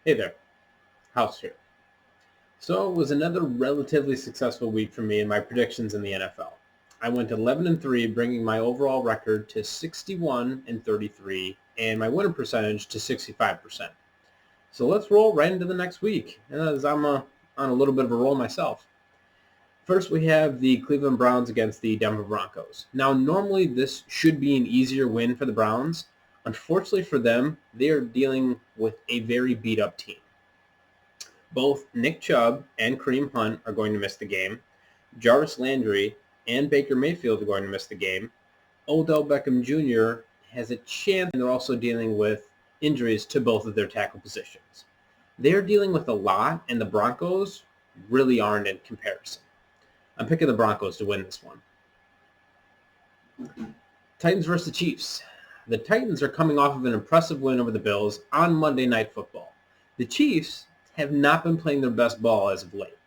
Hey there, House here. So it was another relatively successful week for me in my predictions in the NFL. I went 11-3, bringing my overall record to 61-33, and my winning percentage to 65%. So let's roll right into the next week, as I'm on a little bit of a roll myself. First, we have the Cleveland Browns against the Denver Broncos. Now, normally this should be an easier win for the Browns. Unfortunately for them, they are dealing with a very beat-up team. Both Nick Chubb and Kareem Hunt are going to miss the game. Jarvis Landry and Baker Mayfield are going to miss the game. Odell Beckham Jr. has a chance, and they're also dealing with injuries to both of their tackle positions. They're dealing with a lot, and the Broncos really aren't in comparison. I'm picking the Broncos to win this one. Titans versus the Chiefs. The Titans are coming off of an impressive win over the Bills on Monday Night Football. The Chiefs have not been playing their best ball as of late.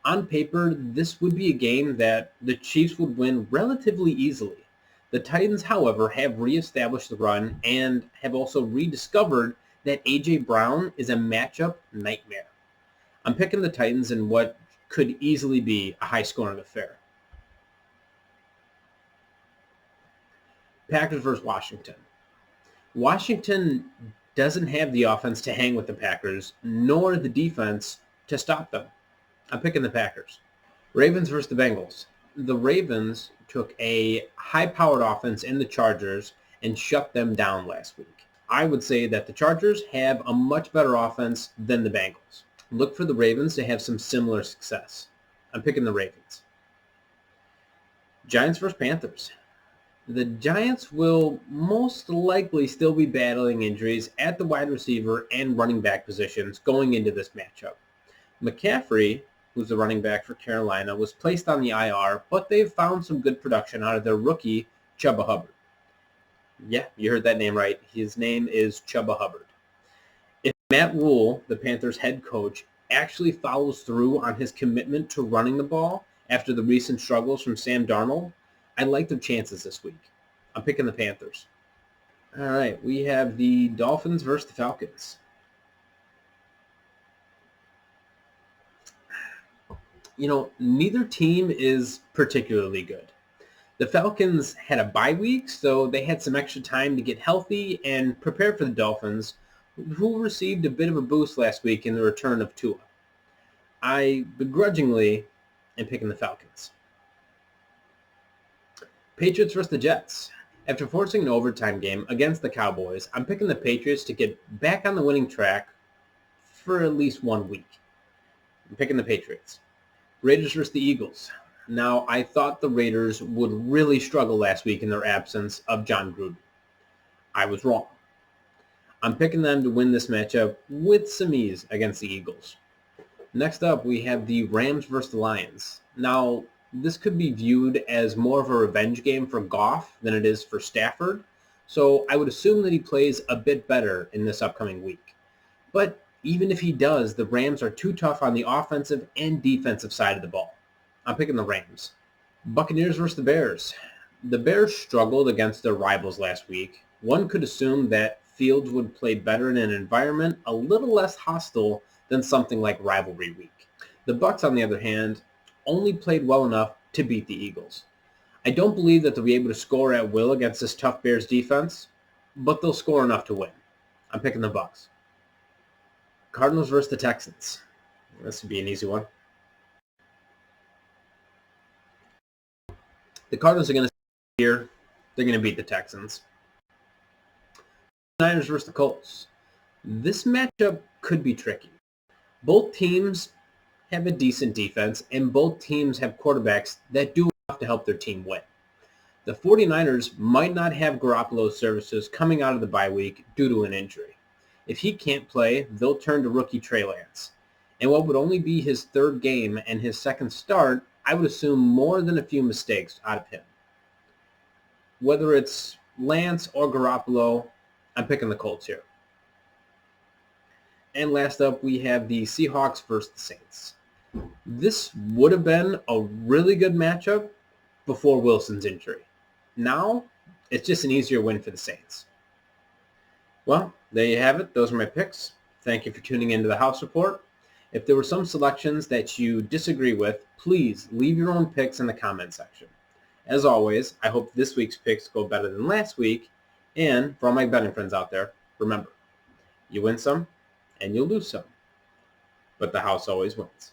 On paper, this would be a game that the Chiefs would win relatively easily. The Titans, however, have reestablished the run and have also rediscovered that A.J. Brown is a matchup nightmare. I'm picking the Titans in what could easily be a high-scoring affair. Packers versus Washington. Washington doesn't have the offense to hang with the Packers, nor the defense to stop them. I'm picking the Packers. Ravens versus the Bengals. The Ravens took a high-powered offense in the Chargers and shut them down last week. I would say that the Chargers have a much better offense than the Bengals. Look for the Ravens to have some similar success. I'm picking the Ravens. Giants versus Panthers. The Giants will most likely still be battling injuries at the wide receiver and running back positions going into this matchup. McCaffrey, who's the running back for Carolina, was placed on the IR, but they've found some good production out of their rookie, Chuba Hubbard. Yeah, you heard that name right. His name is Chuba Hubbard. If Matt Rule, the Panthers head coach, actually follows through on his commitment to running the ball after the recent struggles from Sam Darnold, I like their chances this week. I'm picking the Panthers. All right, we have the Dolphins versus the Falcons. Neither team is particularly good. The Falcons had a bye week, so they had some extra time to get healthy and prepare for the Dolphins, who received a bit of a boost last week in the return of Tua. I begrudgingly am picking the Falcons. Patriots versus the Jets. After forcing an overtime game against the Cowboys, I'm picking the Patriots to get back on the winning track for at least 1 week. I'm picking the Patriots. Raiders versus the Eagles. Now, I thought the Raiders would really struggle last week in their absence of John Gruden. I was wrong. I'm picking them to win this matchup with some ease against the Eagles. Next up, we have the Rams versus the Lions. Now, this could be viewed as more of a revenge game for Goff than it is for Stafford, so I would assume that he plays a bit better in this upcoming week. But even if he does, the Rams are too tough on the offensive and defensive side of the ball. I'm picking the Rams. Buccaneers versus the Bears. The Bears struggled against their rivals last week. One could assume that Fields would play better in an environment a little less hostile than something like rivalry week. The Bucs, on the other hand, only played well enough to beat the Eagles. I don't believe that they'll be able to score at will against this tough Bears defense, but they'll score enough to win. I'm picking the Bucs. Cardinals versus the Texans. This would be an easy one. The Cardinals are going to here. They're going to beat the Texans. Niners versus the Colts. This matchup could be tricky. Both teams have a decent defense, and both teams have quarterbacks that do enough to help their team win. The 49ers might not have Garoppolo's services coming out of the bye week due to an injury. If he can't play, they'll turn to rookie Trey Lance. And what would only be his third game and his second start, I would assume more than a few mistakes out of him. Whether it's Lance or Garoppolo, I'm picking the Colts here. And last up, we have the Seahawks versus the Saints. This would have been a really good matchup before Wilson's injury. Now, it's just an easier win for the Saints. Well, there you have it. Those are my picks. Thank you for tuning into the House Report. If there were some selections that you disagree with, please leave your own picks in the comment section. As always, I hope this week's picks go better than last week. And for all my betting friends out there, remember, you win some and you'll lose some, but the house always wins.